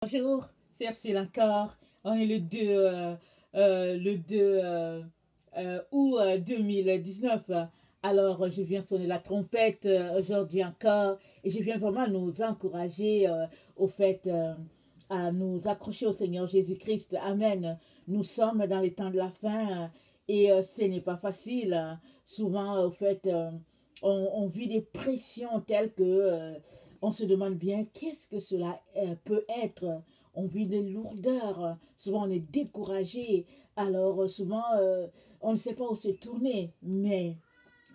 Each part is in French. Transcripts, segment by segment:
Bonjour, c'est Ursule encore. On est le 2 août 2019. Alors, je viens sonner la trompette aujourd'hui encore et je viens vraiment nous encourager au fait à nous accrocher au Seigneur Jésus-Christ. Amen. Nous sommes dans les temps de la fin et ce n'est pas facile. Souvent, au fait, on vit des pressions telles que on se demande bien qu'est-ce que cela peut être. On vit des lourdeurs. Souvent, on est découragé. Alors, souvent, on ne sait pas où se tourner. Mais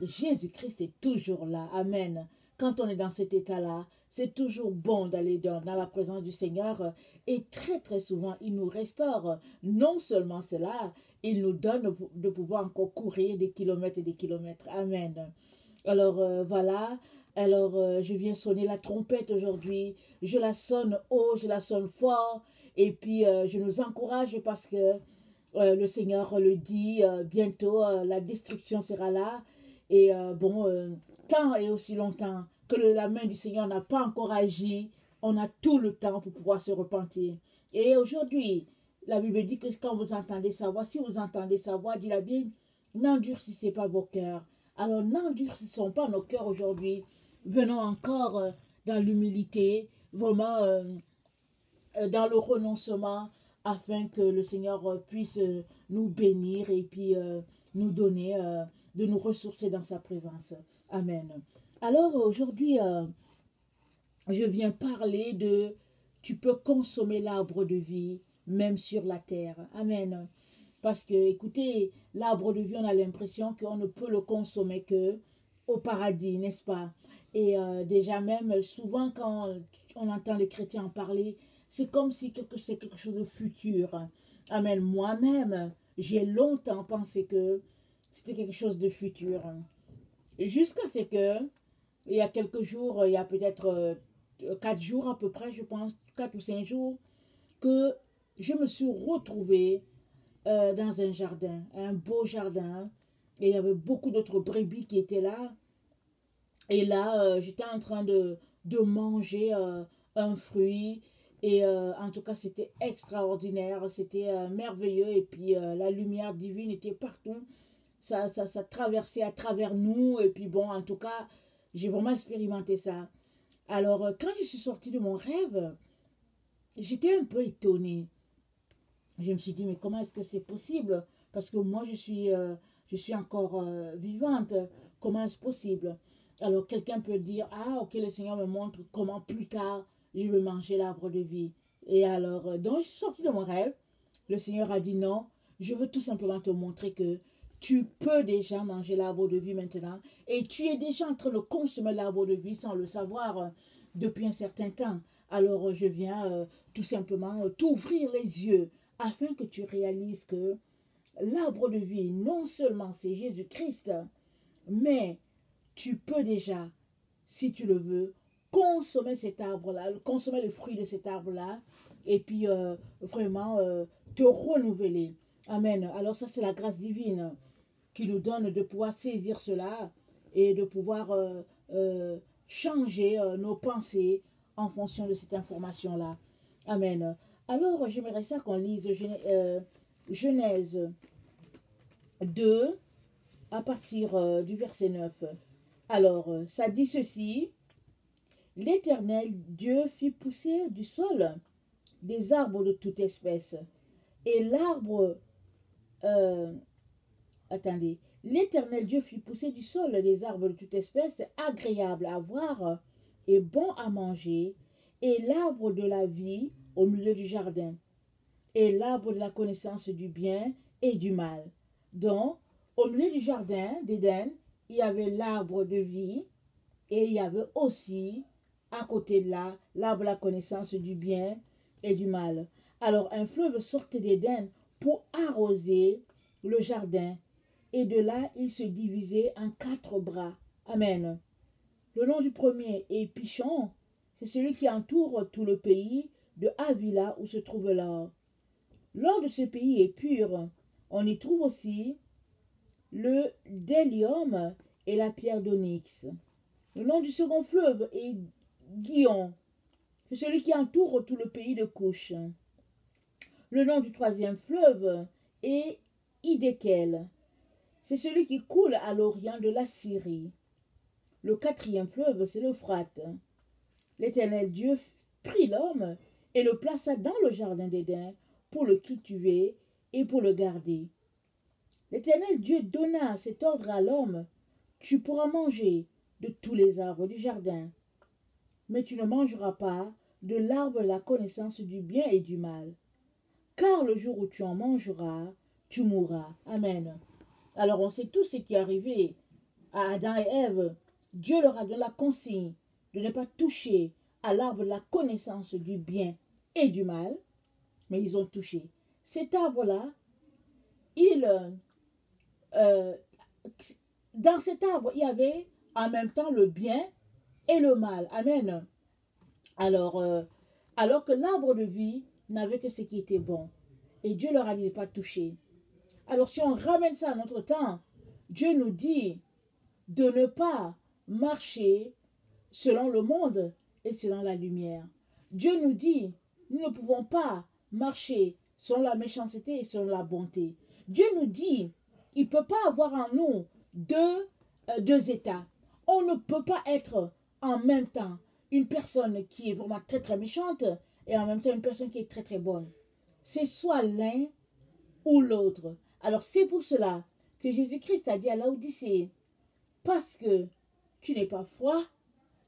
Jésus-Christ est toujours là. Amen. Quand on est dans cet état-là, c'est toujours bon d'aller dans la présence du Seigneur. Et très, très souvent, il nous restaure. Non seulement cela, il nous donne de pouvoir encore courir des kilomètres et des kilomètres. Amen. Alors, voilà. Alors, je viens sonner la trompette aujourd'hui. Je la sonne haut, je la sonne fort. Et puis, je nous encourage parce que le Seigneur le dit, bientôt, la destruction sera là. Et bon, tant et aussi longtemps que la main du Seigneur n'a pas encore agi, on a tout le temps pour pouvoir se repentir. Et aujourd'hui, la Bible dit que quand vous entendez sa voix, si vous entendez sa voix, dit la Bible, n'endurcissez pas vos cœurs. Alors, n'endurcissons pas nos cœurs aujourd'hui. Venons encore dans l'humilité, vraiment dans le renoncement, afin que le Seigneur puisse nous bénir et puis nous donner de nous ressourcer dans sa présence. Amen. Alors aujourd'hui, je viens parler de tu peux consommer l'arbre de vie même sur la terre. Amen. Parce que, écoutez, l'arbre de vie, on a l'impression qu'on ne peut le consommer que au paradis, n'est-ce pas? Et déjà même, souvent quand on entend les chrétiens en parler, c'est comme si c'est quelque chose de futur. Amen. Moi-même, j'ai longtemps pensé que c'était quelque chose de futur. Jusqu'à ce que, il y a quelques jours, il y a peut-être 4 jours à peu près, je pense, 4 ou 5 jours, que je me suis retrouvée dans un jardin, un beau jardin, et il y avait beaucoup d'autres brebis qui étaient là. Et là, j'étais en train de manger un fruit. Et en tout cas, c'était extraordinaire, c'était merveilleux. Et puis, la lumière divine était partout. Ça traversait à travers nous. Et puis, bon, en tout cas, j'ai vraiment expérimenté ça. Alors, quand je suis sortie de mon rêve, j'étais un peu étonnée. Je me suis dit, mais comment est-ce que c'est possible? Parce que moi, je suis encore vivante. Comment est-ce possible? Alors, quelqu'un peut dire, ah, ok, le Seigneur me montre comment plus tard je vais manger l'arbre de vie. Et alors, donc, je suis sortie de mon rêve. Le Seigneur a dit, non, je veux tout simplement te montrer que tu peux déjà manger l'arbre de vie maintenant. Et tu es déjà en train de consommer l'arbre de vie sans le savoir depuis un certain temps. Alors, je viens tout simplement t'ouvrir les yeux afin que tu réalises que l'arbre de vie, non seulement c'est Jésus-Christ, mais tu peux déjà, si tu le veux, consommer cet arbre-là, consommer le fruit de cet arbre-là, et puis vraiment te renouveler. Amen. Alors ça, c'est la grâce divine qui nous donne de pouvoir saisir cela et de pouvoir changer nos pensées en fonction de cette information-là. Amen. Alors, j'aimerais ça qu'on lise Genèse 2 à partir du verset 9. Alors, ça dit ceci. L'Éternel Dieu fit pousser du sol des arbres de toute espèce. Et l'arbre... attendez. L'Éternel Dieu fit pousser du sol des arbres de toute espèce, agréables à voir et bons à manger, et l'arbre de la vie au milieu du jardin, et l'arbre de la connaissance du bien et du mal. Donc, au milieu du jardin d'Éden, il y avait l'arbre de vie, et il y avait aussi, à côté de là, l'arbre de la connaissance du bien et du mal. Alors, un fleuve sortait d'Éden pour arroser le jardin, et de là, il se divisait en 4 bras. Amen. Le nom du premier est Pichon, c'est celui qui entoure tout le pays de Havila où se trouve l'or. L'or de ce pays est pur. On y trouve aussi le délium et la pierre d'onyx. Le nom du second fleuve est Guion. c'est celui qui entoure tout le pays de Couche. Le nom du troisième fleuve est Hiddekel. C'est celui qui coule à l'orient de la Syrie. Le quatrième fleuve, c'est l'Euphrate. L'Éternel Dieu prit l'homme et le plaça dans le jardin d'Éden pour le cultiver et pour le garder. L'Éternel Dieu donna cet ordre à l'homme: tu pourras manger de tous les arbres du jardin, mais tu ne mangeras pas de l'arbre de la connaissance du bien et du mal, car le jour où tu en mangeras, tu mourras. Amen. Alors on sait tous ce qui est arrivé à Adam et Ève. Dieu leur a donné la consigne de ne pas toucher à l'arbre de la connaissance du bien et du mal, mais ils ont touché. Cet arbre-là, dans cet arbre, il y avait en même temps le bien et le mal. Amen. Alors que l'arbre de vie n'avait que ce qui était bon. Et Dieu leur a dit de ne pas toucher. Alors si on ramène ça à notre temps, Dieu nous dit de ne pas marcher selon le monde et selon la lumière. Dieu nous dit, nous ne pouvons pas marcher selon la méchanceté et selon la bonté. Dieu nous dit, il ne peut pas avoir en nous deux états. On ne peut pas être en même temps une personne qui est vraiment très très méchante et en même temps une personne qui est très très bonne. C'est soit l'un ou l'autre. Alors c'est pour cela que Jésus-Christ a dit à Laodicée, parce que tu n'es pas froid,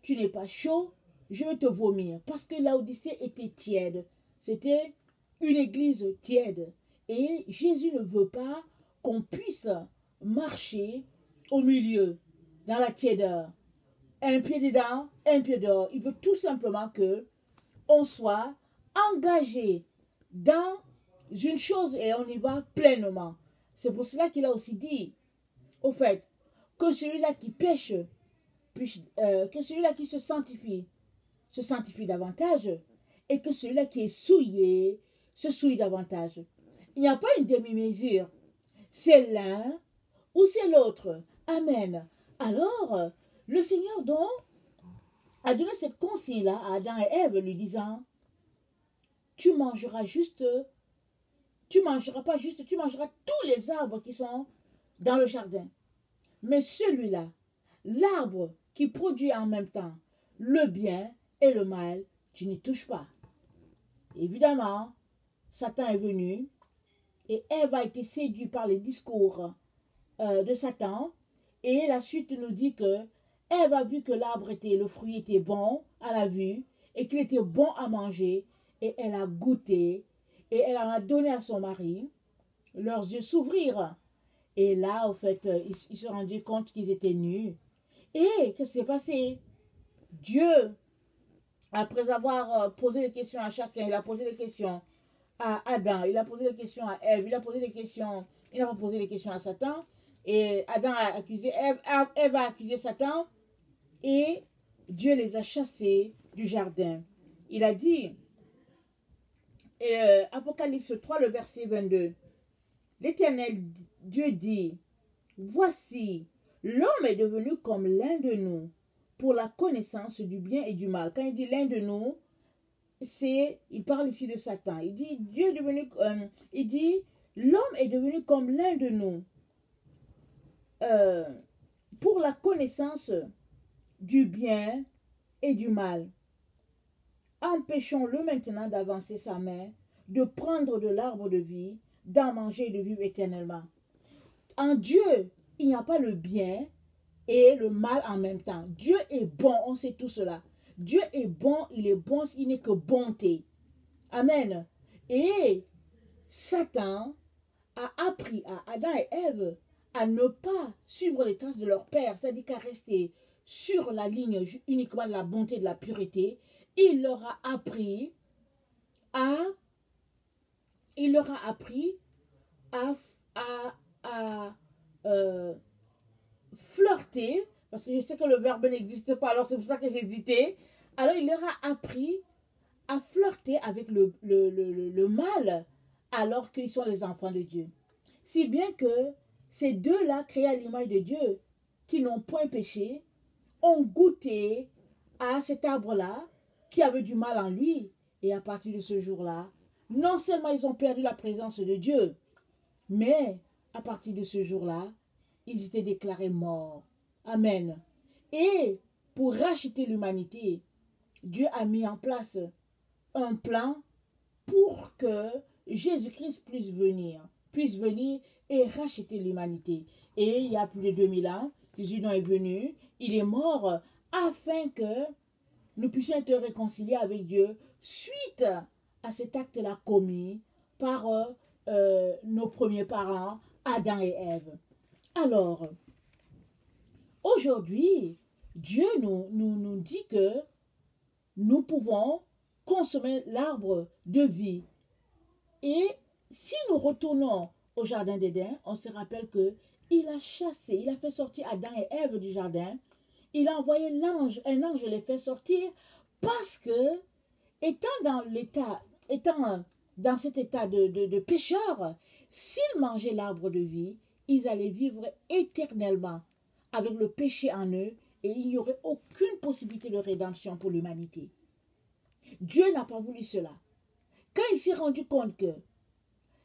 tu n'es pas chaud, je vais te vomir. Parce que Laodicée était tiède. C'était une église tiède. Et Jésus ne veut pas qu'on puisse marcher au milieu, dans la tiédeur. Un pied dedans, un pied dehors. Il veut tout simplement que on soit engagé dans une chose et on y va pleinement. C'est pour cela qu'il a aussi dit, au fait, que celui-là qui pêche, que celui-là qui se sanctifie davantage, et que celui-là qui est souillé se souille davantage. Il n'y a pas une demi-mesure. C'est l'un ou c'est l'autre. Amen. Alors, le Seigneur donc a donné cette consigne-là à Adam et Ève, lui disant, tu mangeras tous les arbres qui sont dans le jardin. Mais celui-là, l'arbre qui produit en même temps le bien et le mal, tu n'y touches pas. Évidemment, Satan est venu et Ève a été séduite par les discours de Satan. Et la suite nous dit que Ève a vu que le fruit était bon à la vue et qu'il était bon à manger. Et elle a goûté et elle en a donné à son mari. Leurs yeux s'ouvrirent. Et là, au fait, ils se rendaient compte qu'ils étaient nus. Et qu'est-ce qui s'est passé? Dieu, après avoir posé des questions à chacun, il a posé des questions à Adam, il a posé des questions à Ève, il a posé des questions, il a posé des questions à Satan. Et Adam a accusé Ève, Ève a accusé Satan. Et Dieu les a chassés du jardin. Il a dit, Apocalypse 3, le verset 22, l'Éternel Dieu dit, voici, l'homme est devenu comme l'un de nous pour la connaissance du bien et du mal. Quand il dit l'un de nous, il parle ici de Satan. Il dit, l'homme est devenu comme l'un de nous pour la connaissance du bien et du mal. Empêchons-le maintenant d'avancer sa main, de prendre de l'arbre de vie, d'en manger et de vivre éternellement. En Dieu, il n'y a pas le bien et le mal en même temps. Dieu est bon, on sait tout cela. Dieu est bon, il n'est que bonté. Amen. Et Satan a appris à Adam et Ève à ne pas suivre les traces de leur père, c'est-à-dire qu'à rester sur la ligne uniquement de la bonté, de la pureté. Il leur a appris à flirter, parce que je sais que le verbe n'existe pas, alors c'est pour ça que j'ai hésité. Alors il leur a appris à flirter avec le mal, alors qu'ils sont les enfants de Dieu. Si bien que ces deux-là, créés à l'image de Dieu, qui n'ont point péché, ont goûté à cet arbre-là, qui avait du mal en lui. Et à partir de ce jour-là, non seulement ils ont perdu la présence de Dieu, mais à partir de ce jour-là, ils étaient déclarés morts. Amen. Et pour racheter l'humanité, Dieu a mis en place un plan pour que Jésus-Christ puisse venir et racheter l'humanité. Et il y a plus de 2000 ans, Jésus est venu, il est mort afin que nous puissions être réconciliés avec Dieu suite à cet acte-là commis par nos premiers parents, Adam et Ève. Alors, aujourd'hui, Dieu nous dit que nous pouvons consommer l'arbre de vie. Et si nous retournons au jardin d'Éden, on se rappelle que il a chassé, il a fait sortir Adam et Ève du jardin. Il a envoyé un ange les fait sortir parce que, étant dans cet état de pécheur, s'ils mangeaient l'arbre de vie, ils allaient vivre éternellement avec le péché en eux et il n'y aurait aucune possibilité de rédemption pour l'humanité. Dieu n'a pas voulu cela. Quand il s'est rendu compte que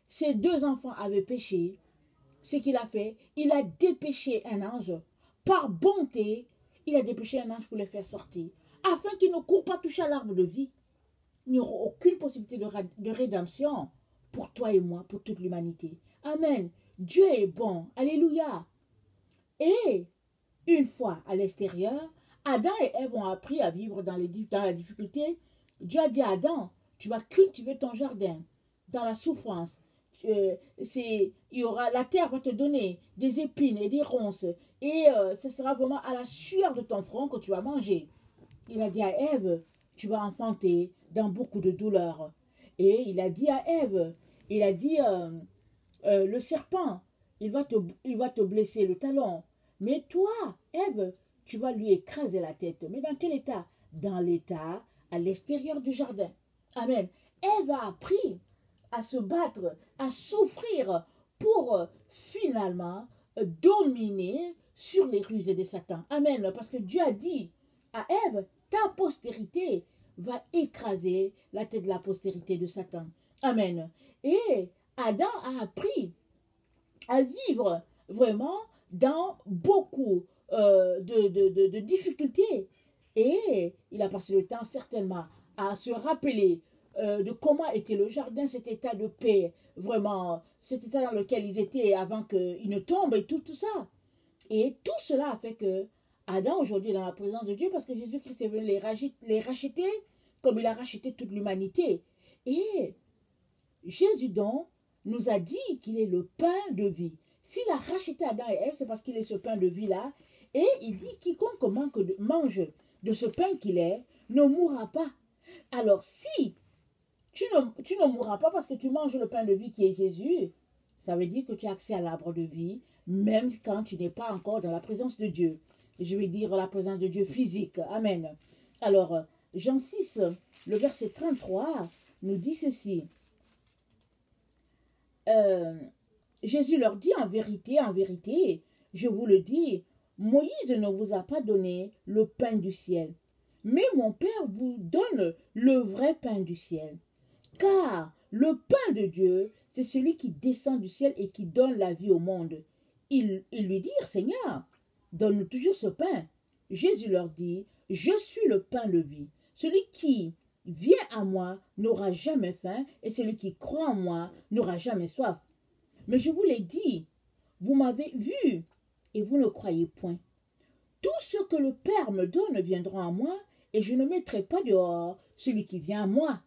ses deux enfants avaient péché, ce qu'il a fait, il a dépêché un ange. Par bonté, il a dépêché un ange pour les faire sortir, afin qu'ils ne courent pas toucher à l'arbre de vie. Il n'y aura aucune possibilité de rédemption pour toi et moi, pour toute l'humanité. Amen. Dieu est bon. Alléluia. Et une fois à l'extérieur, Adam et Ève ont appris à vivre dans la difficulté. Dieu a dit à Adam, tu vas cultiver ton jardin dans la souffrance. La terre va te donner des épines et des ronces et ce sera vraiment à la sueur de ton front que tu vas manger. Il a dit à Ève, tu vas enfanter dans beaucoup de douleurs. Et il a dit à Ève, il a dit, le serpent, il va te blesser le talon. Mais toi, Ève, tu vas lui écraser la tête. Mais dans quel état? Dans l'état à l'extérieur du jardin. Amen. Ève a appris à se battre, à souffrir pour finalement dominer sur les ruses de Satan. Amen. Parce que Dieu a dit à Ève, ta postérité va écraser la tête de la postérité de Satan. Amen. Et Adam a appris à vivre vraiment dans beaucoup de difficultés. Et il a passé le temps certainement à se rappeler de comment était le jardin, cet état de paix, vraiment, cet état dans lequel ils étaient avant qu'ils ne tombent et tout ça. Et tout cela a fait que Adam aujourd'hui est dans la présence de Dieu parce que Jésus-Christ est venu les racheter comme il a racheté toute l'humanité. Et Jésus donc nous a dit qu'il est le pain de vie. S'il a racheté Adam et Ève, c'est parce qu'il est ce pain de vie-là. Et il dit quiconque mange de ce pain qu'il est ne mourra pas. Alors si tu ne mourras pas parce que tu manges le pain de vie qui est Jésus, ça veut dire que tu as accès à l'arbre de vie, même quand tu n'es pas encore dans la présence de Dieu. Je vais dire la présence de Dieu physique. Amen. Alors, Jean 6, le verset 33, nous dit ceci. Jésus leur dit en vérité, je vous le dis, Moïse ne vous a pas donné le pain du ciel, mais mon Père vous donne le vrai pain du ciel. Car le pain de Dieu, c'est celui qui descend du ciel et qui donne la vie au monde. Ils lui dirent, Seigneur, donne-nous toujours ce pain. Jésus leur dit, je suis le pain de vie. Celui qui vient à moi n'aura jamais faim, et celui qui croit en moi n'aura jamais soif. Mais je vous l'ai dit, vous m'avez vu, et vous ne croyez point. Tout ce que le Père me donne viendra à moi, et je ne mettrai pas dehors celui qui vient à moi.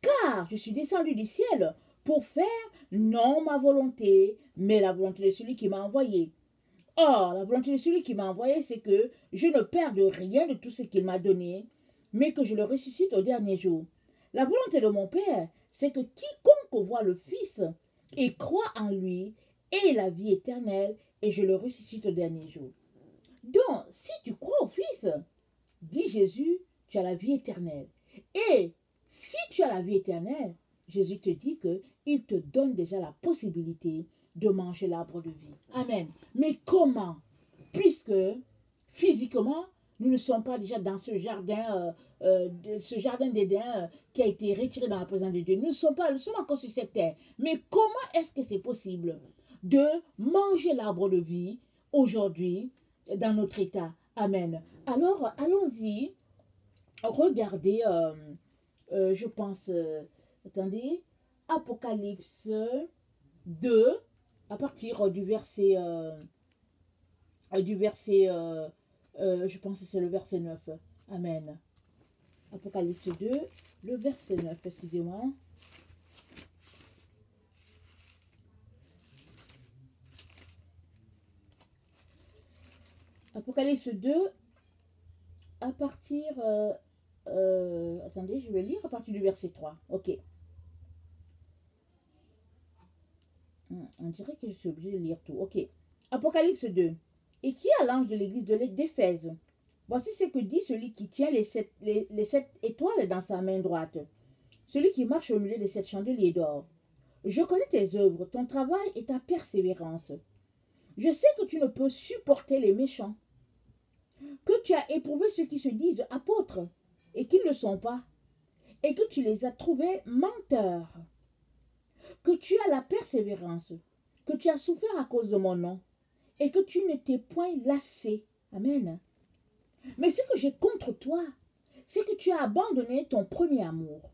Car je suis descendu du ciel pour faire non ma volonté, mais la volonté de celui qui m'a envoyé. Or, la volonté de celui qui m'a envoyé, c'est que je ne perde rien de tout ce qu'il m'a donné, mais que je le ressuscite au dernier jour. La volonté de mon Père, c'est que quiconque voit le Fils et croit en lui ait la vie éternelle, et je le ressuscite au dernier jour. Donc, si tu crois au Fils, dit Jésus, tu as la vie éternelle. Et si tu as la vie éternelle, Jésus te dit qu'il te donne déjà la possibilité de manger l'arbre de vie. Amen. Mais comment? Puisque physiquement, Nous ne sommes pas déjà dans ce jardin d'Éden qui a été retiré dans la présence de Dieu. Nous ne sommes pas, nous sommes encore sur cette terre. Mais comment est-ce que c'est possible de manger l'arbre de vie aujourd'hui dans notre état? Amen. Alors, allons-y. Regardez, je pense, attendez, Apocalypse 2, à partir du verset, je pense que c'est le verset 9. Amen. Apocalypse 2, le verset 9, excusez-moi. Apocalypse 2, à partir... attendez, je vais lire à partir du verset 3. Ok. On dirait que je suis obligée de lire tout. Ok. Apocalypse 2. Et qui est l'ange de l'église d'Éphèse? Voici ce que dit celui qui tient les sept étoiles dans sa main droite. Celui qui marche au milieu des 7 chandeliers d'or. Je connais tes œuvres, ton travail et ta persévérance. Je sais que tu ne peux supporter les méchants, que tu as éprouvé ceux qui se disent apôtres et qui ne le sont pas, et que tu les as trouvés menteurs, que tu as la persévérance, que tu as souffert à cause de mon nom, et que tu ne t'es point lassé. Amen. Mais ce que j'ai contre toi, c'est que tu as abandonné ton premier amour.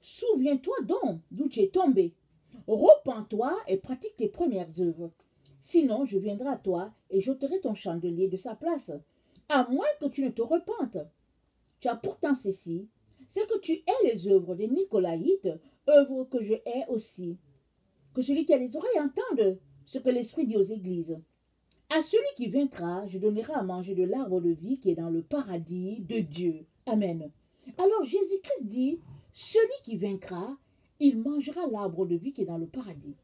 Souviens-toi donc d'où tu es tombé. Repens-toi et pratique tes premières œuvres. Sinon, je viendrai à toi et j'ôterai ton chandelier de sa place, à moins que tu ne te repentes. Tu as pourtant ceci, c'est que tu hais les œuvres des Nicolaïtes, œuvres que je hais aussi. Que celui qui a les oreilles entende ce que l'Esprit dit aux églises. À celui qui vaincra, je donnerai à manger de l'arbre de vie qui est dans le paradis de Dieu. Amen. Alors Jésus-Christ dit, celui qui vaincra, il mangera l'arbre de vie qui est dans le paradis.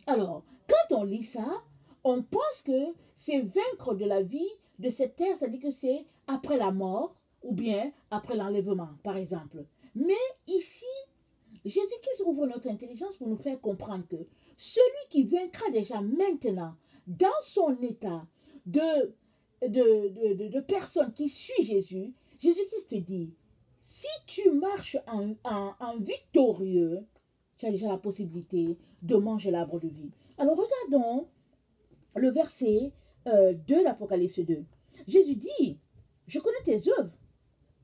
Alors, quand on lit ça, on pense que c'est vaincre de la vie de cette terre, c'est-à-dire que c'est après la mort ou bien après l'enlèvement, par exemple. Mais ici, Jésus-Christ ouvre notre intelligence pour nous faire comprendre que celui qui vaincra déjà maintenant, dans son état de personne qui suit Jésus, Jésus-Christ te dit, si tu marches en victorieux, tu as déjà la possibilité de manger l'arbre de vie. Alors regardons le verset 2 de l'Apocalypse 2. Jésus dit, je connais tes œuvres,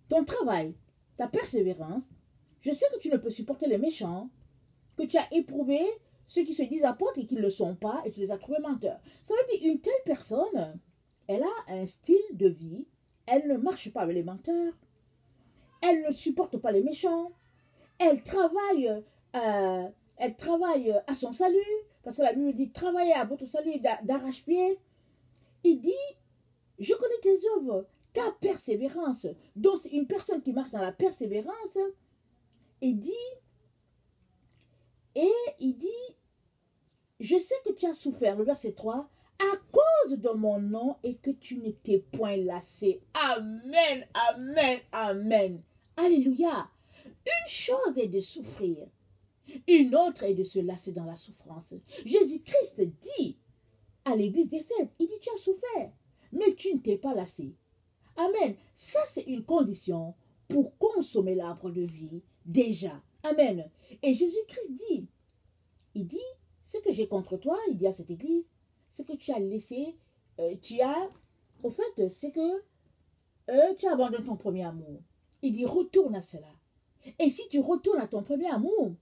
ton travail, ta persévérance. Je sais que tu ne peux supporter les méchants, que tu as éprouvé ceux qui se disent apôtres et qui ne le sont pas, et tu les as trouvés menteurs. Ça veut dire une telle personne, elle a un style de vie, elle ne marche pas avec les menteurs, elle ne supporte pas les méchants, elle travaille à son salut, parce que la Bible dit travaillez à votre salut d'arrache-pied. Il dit, je connais tes œuvres, ta persévérance. Donc c'est une personne qui marche dans la persévérance. Il dit, je sais que tu as souffert, le verset 3, à cause de mon nom et que tu ne t'es point lassé. Amen, amen, amen. Alléluia. Une chose est de souffrir, une autre est de se lasser dans la souffrance. Jésus-Christ dit à l'église d'Éphèse, il dit tu as souffert, mais tu ne t'es pas lassé. Amen. Ça c'est une condition pour consommer l'arbre de vie déjà. Amen. Et Jésus-Christ dit, il dit, ce que j'ai contre toi, il dit à cette église, ce que tu as laissé, au fait, c'est que tu as abandonné ton premier amour. Il dit, retourne à cela. Et si tu retournes à ton premier amour,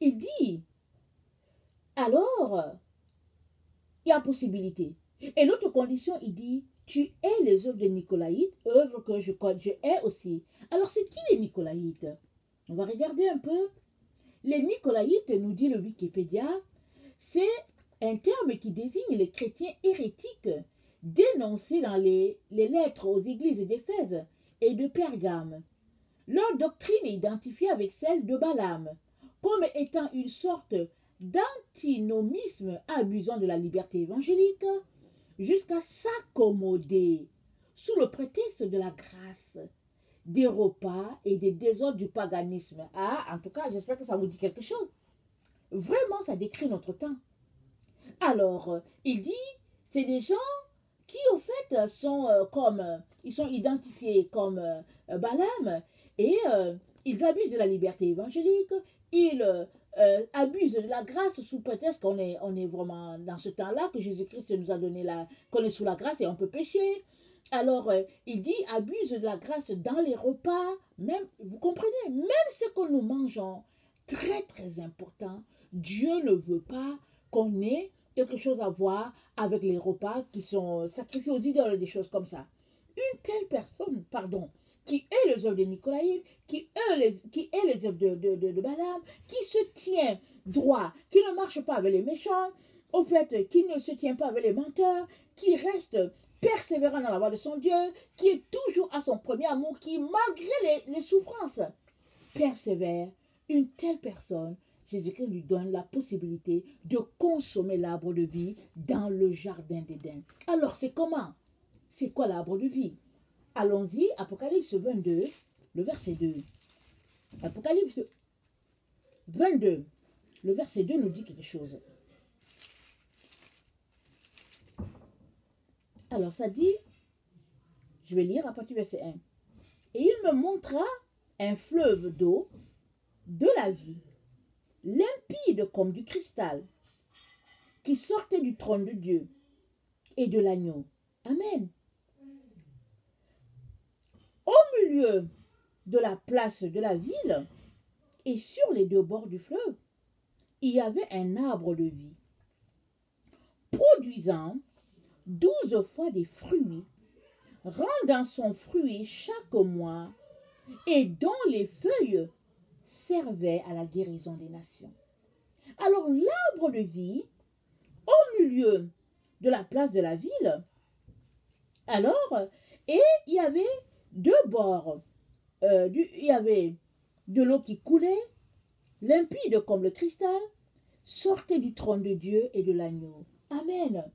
il dit, alors, il y a possibilité. Et l'autre condition, il dit, tu hais les œuvres des Nicolaïtes, œuvres que je hais aussi. Alors, c'est qui les Nicolaïtes? On va regarder un peu. Les Nicolaïtes, nous dit le Wikipédia, c'est un terme qui désigne les chrétiens hérétiques dénoncés dans les lettres aux églises d'Éphèse et de Pergame. Leur doctrine est identifiée avec celle de Balaam, comme étant une sorte d'antinomisme abusant de la liberté évangélique jusqu'à s'accommoder, sous le prétexte de la grâce, des repas et des désordres du paganisme. Ah, en tout cas, j'espère que ça vous dit quelque chose. Vraiment, ça décrit notre temps. Alors, il dit, c'est des gens qui au fait sont ils sont identifiés comme Balaam, et ils abusent de la liberté évangélique, ils abusent de la grâce sous prétexte on est vraiment dans ce temps-là, que Jésus-Christ nous a donné qu'on est sous la grâce et on peut pécher. Alors, il dit, abuse de la grâce dans les repas, même, vous comprenez, même ce que nous mangeons, très très important, Dieu ne veut pas qu'on ait quelque chose à voir avec les repas qui sont sacrifiés aux idoles, des choses comme ça. Une telle personne, pardon, qui est les œuvres de Nicolaïde, qui est les œuvres de Balaam, qui se tient droit, qui ne marche pas avec les méchants, au fait, qui ne se tient pas avec les menteurs, qui reste persévérant dans la voie de son Dieu, qui est toujours à son premier amour, qui, malgré les souffrances, persévère. Une telle personne, Jésus-Christ lui donne la possibilité de consommer l'arbre de vie dans le jardin d'Éden. Alors, c'est comment? C'est quoi l'arbre de vie? Allons-y, Apocalypse 22, le verset 2. Apocalypse 22, le verset 2 nous dit quelque chose. Alors, ça dit, je vais lire à partir du verset 1. Et il me montra un fleuve d'eau de la vie, limpide comme du cristal, qui sortait du trône de Dieu et de l'agneau. Amen. Au milieu de la place de la ville et sur les deux bords du fleuve, il y avait un arbre de vie, produisant 12 fois des fruits, rendant son fruit chaque mois, et dont les feuilles servaient à la guérison des nations. Alors l'arbre de vie, au milieu de la place de la ville, alors, et il y avait deux bords, il y avait de l'eau qui coulait, limpide comme le cristal, sortait du trône de Dieu et de l'agneau. Amen.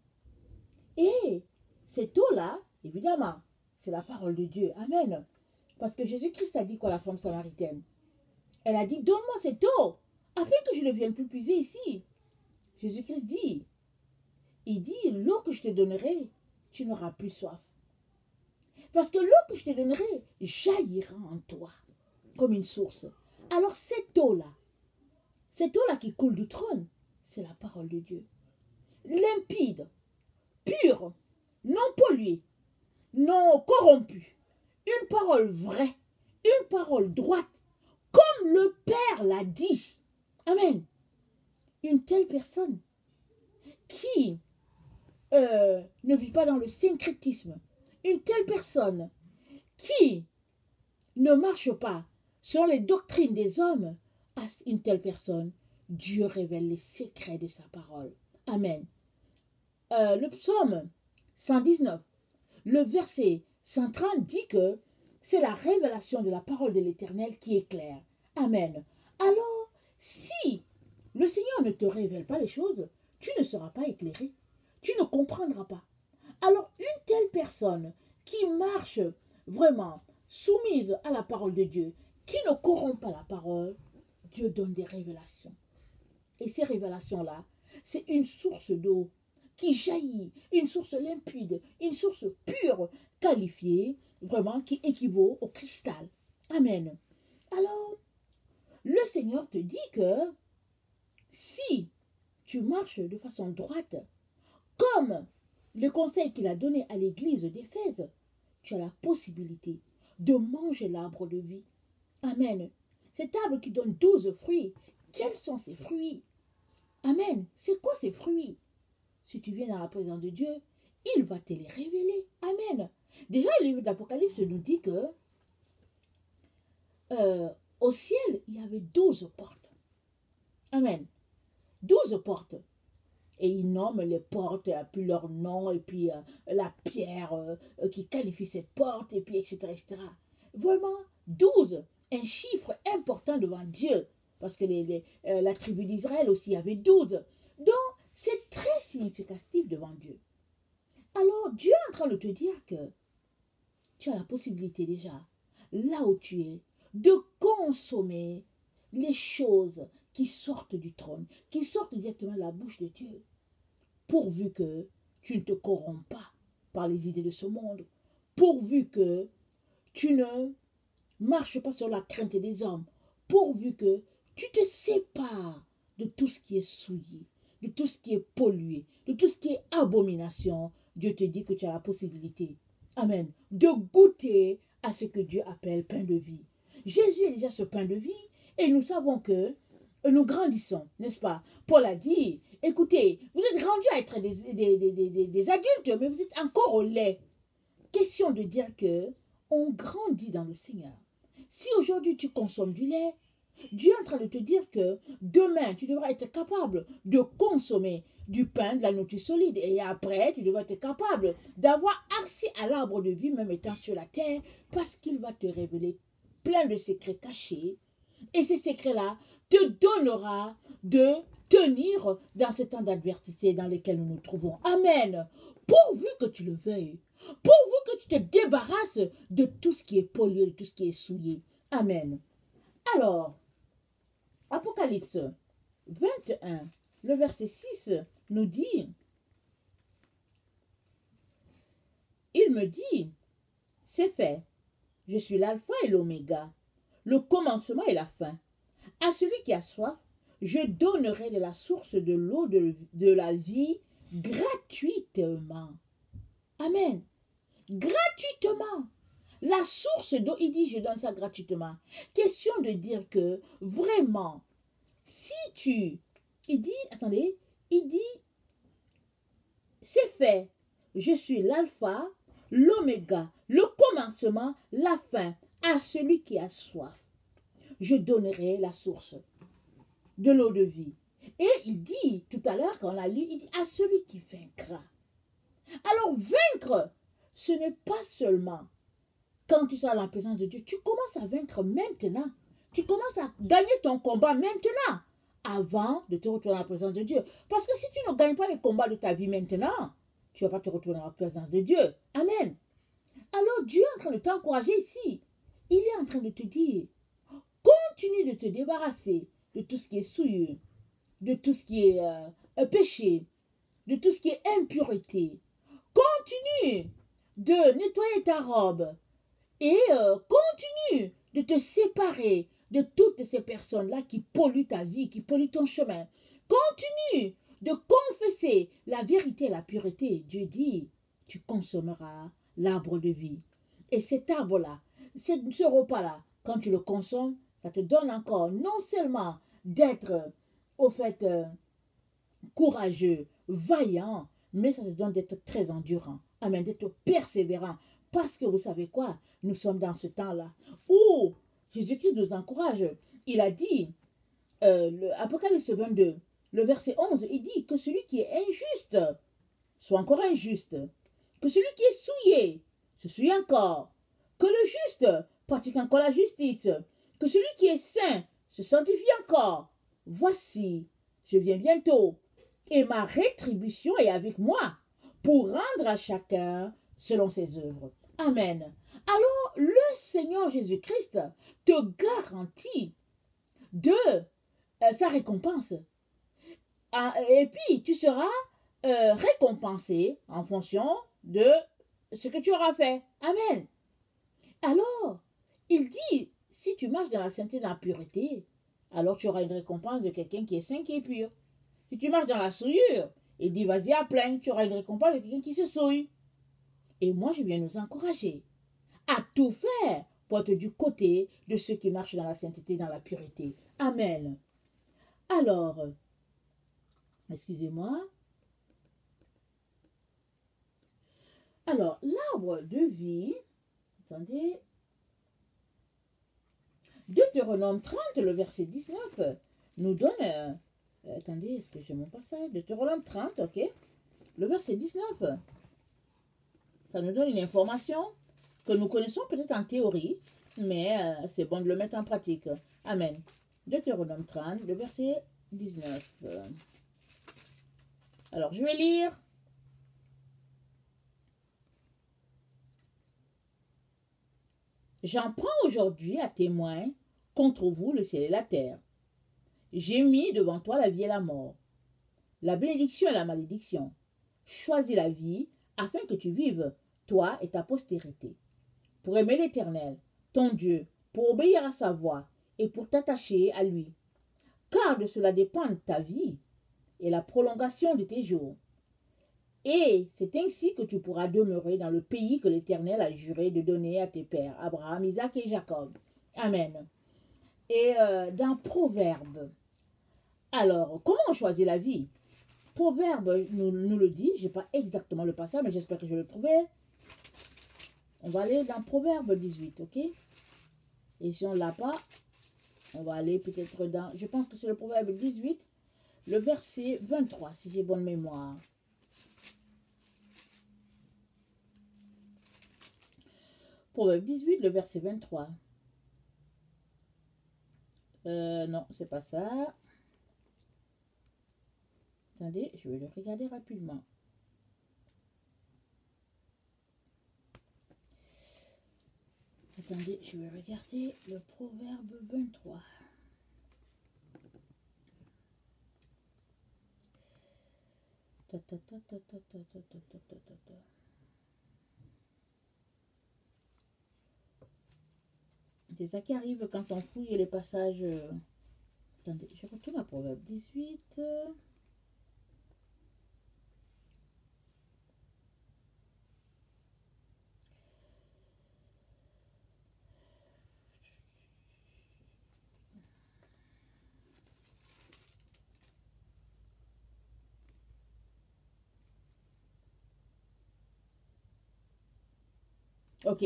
Et cette eau-là, évidemment, c'est la parole de Dieu. Amen. Parce que Jésus-Christ a dit quoi à la femme samaritaine? Elle a dit, donne-moi cette eau, afin que je ne vienne plus puiser ici. Jésus-Christ dit, il dit, l'eau que je te donnerai, tu n'auras plus soif. Parce que l'eau que je te donnerai jaillira en toi, comme une source. Alors cette eau-là qui coule du trône, c'est la parole de Dieu. Limpide, pure, non polluée, non corrompue. Une parole vraie, une parole droite, comme le Père l'a dit. Amen. Une telle personne qui ne vit pas dans le syncrétisme, une telle personne qui ne marche pas selon les doctrines des hommes, à une telle personne, Dieu révèle les secrets de sa parole. Amen. Le psaume 119, le verset 130 dit que c'est la révélation de la parole de l'Éternel qui est claire. Amen. Alors, si le Seigneur ne te révèle pas les choses, tu ne seras pas éclairé. Tu ne comprendras pas. Alors, une telle personne qui marche vraiment soumise à la parole de Dieu, qui ne corrompt pas la parole, Dieu donne des révélations. Et ces révélations-là, c'est une source d'eau qui jaillit, une source limpide, une source pure, qualifiée, vraiment, qui équivaut au cristal. Amen. Alors, le Seigneur te dit que si tu marches de façon droite, comme le conseil qu'il a donné à l'église d'Éphèse, tu as la possibilité de manger l'arbre de vie. Amen. Cet arbre qui donne 12 fruits, quels sont ces fruits? Amen. C'est quoi ces fruits? Si tu viens dans la présence de Dieu, il va te les révéler. Amen. Déjà, le livre d'Apocalypse nous dit que au ciel, il y avait 12 portes. Amen. 12 portes. Et ils nomment les portes, puis leur nom, et puis la pierre qui qualifie cette porte, et puis etc., etc. Vraiment, 12, un chiffre important devant Dieu. Parce que la tribu d'Israël aussi avait 12. Donc, c'est très significatif devant Dieu. Alors, Dieu est en train de te dire que tu as la possibilité déjà, là où tu es, de consommer les choses qui sortent du trône, qui sortent directement de la bouche de Dieu, pourvu que tu ne te corromps pas. par les idées de ce monde, pourvu que tu ne marches pas sur la crainte des hommes, pourvu que tu te sépares de tout ce qui est souillé, de tout ce qui est pollué, de tout ce qui est abomination. Dieu te dit que tu as la possibilité, amen, de goûter à ce que Dieu appelle pain de vie. Jésus est déjà ce pain de vie et nous savons que nous grandissons, n'est-ce pas? Paul a dit, écoutez, vous êtes rendus à être des adultes, mais vous êtes encore au lait. Question de dire que on grandit dans le Seigneur. Si aujourd'hui tu consommes du lait, Dieu est en train de te dire que demain, tu devras être capable de consommer du pain, de la nourriture solide. Et après, tu devras être capable d'avoir accès à l'arbre de vie, même étant sur la terre, parce qu'il va te révéler plein de secrets cachés. Et ces secrets-là te donnera de tenir dans ce temps d'adversité dans lequel nous nous trouvons. Amen. Pourvu que tu le veuilles. Pourvu que tu te débarrasses de tout ce qui est pollué, de tout ce qui est souillé. Amen. Alors, Apocalypse 21, le verset 6 nous dit, il me dit, c'est fait, je suis l'alpha et l'oméga, le commencement et la fin. À celui qui a soif, je donnerai de la source de l'eau de la vie gratuitement. Amen. Gratuitement. La source d'eau, il dit, je donne ça gratuitement. Question de dire que, vraiment, si tu... Il dit, attendez, il dit, c'est fait. Je suis l'alpha, l'oméga, le commencement, la fin. À celui qui a soif, je donnerai la source de l'eau de vie. Et il dit, tout à l'heure, quand on l'a lu, il dit, à celui qui vaincra. Alors, vaincre, ce n'est pas seulement quand tu seras dans la présence de Dieu, tu commences à vaincre maintenant. Tu commences à gagner ton combat maintenant, avant de te retrouver dans la présence de Dieu. Parce que si tu ne gagnes pas les combats de ta vie maintenant, tu ne vas pas te retrouver dans la présence de Dieu. Amen. Alors Dieu est en train de t'encourager ici. Il est en train de te dire, continue de te débarrasser de tout ce qui est souillure, de tout ce qui est péché, de tout ce qui est impureté. Continue de nettoyer ta robe. Et continue de te séparer de toutes ces personnes-là qui polluent ta vie, qui polluent ton chemin. Continue de confesser la vérité et la pureté. Dieu dit, tu consommeras l'arbre de vie. Et cet arbre-là, ce repas-là, quand tu le consommes, ça te donne encore non seulement d'être, au fait, courageux, vaillant, mais ça te donne d'être très endurant. Amen, d'être persévérant. Parce que vous savez quoi? Nous sommes dans ce temps-là où Jésus-Christ nous encourage. Il a dit, Apocalypse 22, le verset 11, il dit que celui qui est injuste soit encore injuste. Que celui qui est souillé se souille encore. Que le juste pratique encore la justice. Que celui qui est saint se sanctifie encore. Voici, je viens bientôt. Et ma rétribution est avec moi pour rendre à chacun selon ses œuvres. Amen. Alors, le Seigneur Jésus-Christ te garantit de sa récompense. Et puis, tu seras récompensé en fonction de ce que tu auras fait. Amen. Alors, il dit, si tu marches dans la sainteté et dans la pureté, alors tu auras une récompense de quelqu'un qui est saint, qui est pur. Si tu marches dans la souillure, il dit, vas-y à plein, tu auras une récompense de quelqu'un qui se souille. Et moi, je viens nous encourager à tout faire pour être du côté de ceux qui marchent dans la sainteté, dans la pureté. Amen. Alors, excusez-moi. Alors, l'arbre de vie, attendez, Deutéronome 30, le verset 19, nous donne, attendez, est-ce que j'ai mon passage? Deutéronome 30, ok, le verset 19. Ça nous donne une information que nous connaissons peut-être en théorie, mais c'est bon de le mettre en pratique. Amen. Deutéronome 30, le verset 19. Alors, je vais lire. J'en prends aujourd'hui à témoin contre vous le ciel et la terre. J'ai mis devant toi la vie et la mort, la bénédiction et la malédiction. Choisis la vie afin que tu vives, toi et ta postérité, pour aimer l'Éternel, ton Dieu, pour obéir à sa voix et pour t'attacher à lui. Car de cela dépend ta vie et la prolongation de tes jours. Et c'est ainsi que tu pourras demeurer dans le pays que l'Éternel a juré de donner à tes pères, Abraham, Isaac et Jacob. Amen. Et dans Proverbe, alors, comment on choisit la vie? Proverbe nous le dit, je n'ai pas exactement le passage, mais j'espère que je le trouverai. On va aller dans Proverbe 18, ok? Et si on ne l'a pas, on va aller peut-être dans, je pense que c'est le Proverbe 18, le verset 23, si j'ai bonne mémoire. Proverbe 18, le verset 23. Non, c'est pas ça. Attendez, je vais le regarder rapidement. Attendez, je vais regarder le Proverbe 23. C'est ça qui arrive quand on fouille les passages. Attendez, je retourne à Proverbe 18. Ok.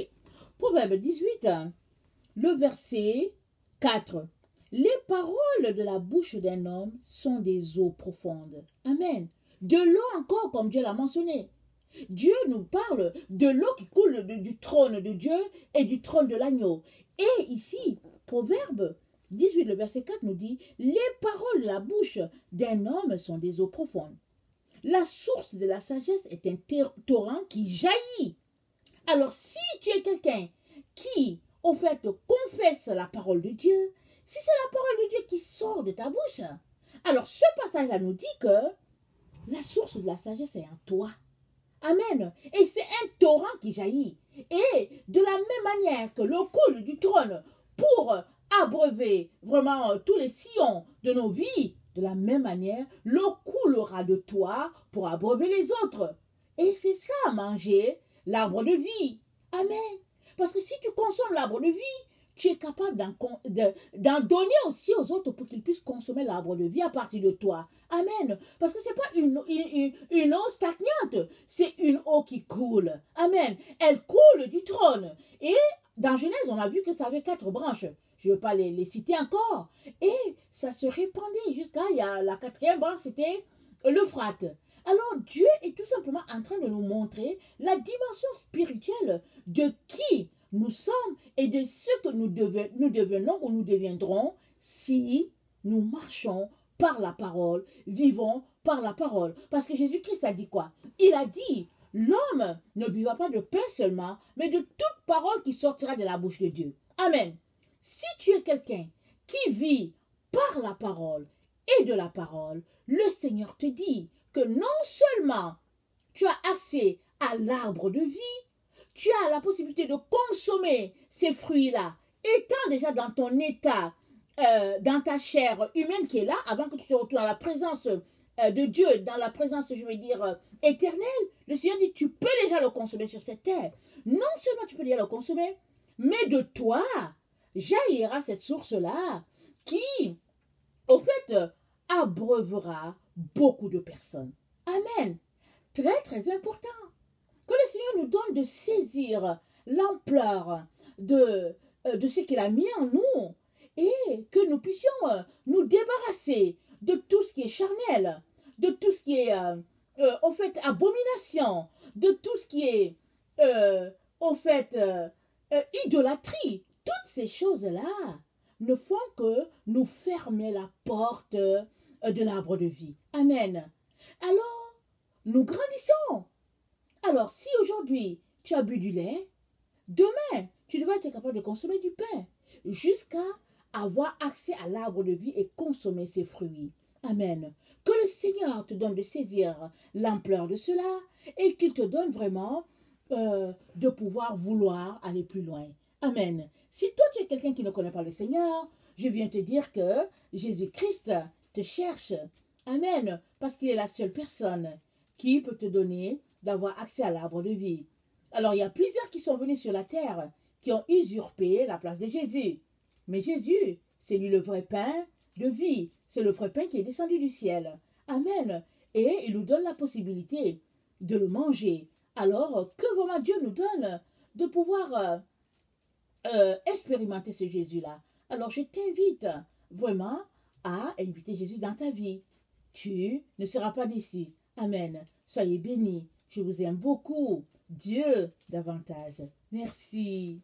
Proverbe 18, le verset 4. Les paroles de la bouche d'un homme sont des eaux profondes. Amen. De l'eau encore, comme Dieu l'a mentionné. Dieu nous parle de l'eau qui coule du trône de Dieu et du trône de l'agneau. Et ici, Proverbe 18, le verset 4 nous dit, les paroles de la bouche d'un homme sont des eaux profondes. La source de la sagesse est un torrent qui jaillit. Alors, si tu es quelqu'un qui, au fait, confesse la parole de Dieu, si c'est la parole de Dieu qui sort de ta bouche, alors ce passage-là nous dit que la source de la sagesse est en toi. Amen. Et c'est un torrent qui jaillit. Et de la même manière que l'eau coule du trône pour abreuver vraiment tous les sillons de nos vies, de la même manière, l'eau coulera de toi pour abreuver les autres. Et c'est ça, manger l'arbre de vie. Amen. Parce que si tu consommes l'arbre de vie, tu es capable d'en donner aussi aux autres pour qu'ils puissent consommer l'arbre de vie à partir de toi. Amen. Parce que ce n'est pas une eau stagnante, c'est une eau qui coule. Amen. Elle coule du trône. Et dans Genèse, on a vu que ça avait 4 branches. Je ne vais pas les citer encore. Et ça se répandait jusqu'à la 4e branche, c'était l'Euphrate. Alors Dieu est tout simplement en train de nous montrer la dimension spirituelle de qui nous sommes et de ce que nous devenons ou nous deviendrons si nous marchons par la parole, vivons par la parole. Parce que Jésus-Christ a dit quoi? Il a dit, l'homme ne vivra pas de pain seulement, mais de toute parole qui sortira de la bouche de Dieu. Amen. Si tu es quelqu'un qui vit par la parole et de la parole, le Seigneur te dit que non seulement tu as accès à l'arbre de vie, tu as la possibilité de consommer ces fruits-là, étant déjà dans ton état, dans ta chair humaine qui est là, avant que tu te retrouves dans la présence de Dieu, dans la présence, je veux dire, éternelle. Le Seigneur dit, tu peux déjà le consommer sur cette terre. Non seulement tu peux déjà le consommer, mais de toi jaillira cette source-là qui, au fait, abreuvera beaucoup de personnes. Amen. Très, très important. Que le Seigneur nous donne de saisir l'ampleur de ce qu'il a mis en nous et que nous puissions nous débarrasser de tout ce qui est charnel, de tout ce qui est, au fait, abomination, de tout ce qui est, au fait, idolâtrie. Toutes ces choses-là ne font que nous fermer la porte de l'arbre de vie. Amen. Alors, nous grandissons. Alors, si aujourd'hui, tu as bu du lait, demain, tu devrais être capable de consommer du pain jusqu'à avoir accès à l'arbre de vie et consommer ses fruits. Amen. Que le Seigneur te donne de saisir l'ampleur de cela et qu'il te donne vraiment de pouvoir vouloir aller plus loin. Amen. Si toi tu es quelqu'un qui ne connaît pas le Seigneur, je viens te dire que Jésus-Christ te cherche. Amen. Parce qu'il est la seule personne qui peut te donner d'avoir accès à l'arbre de vie. Alors il y a plusieurs qui sont venus sur la terre qui ont usurpé la place de Jésus. Mais Jésus, c'est lui le vrai pain de vie. C'est le vrai pain qui est descendu du ciel. Amen. Et il nous donne la possibilité de le manger. Alors, que vraiment Dieu nous donne de pouvoir expérimenter ce Jésus-là. Alors, je t'invite vraiment à inviter Jésus dans ta vie. Tu ne seras pas déçu. Amen. Soyez bénis. Je vous aime beaucoup. Dieu davantage. Merci.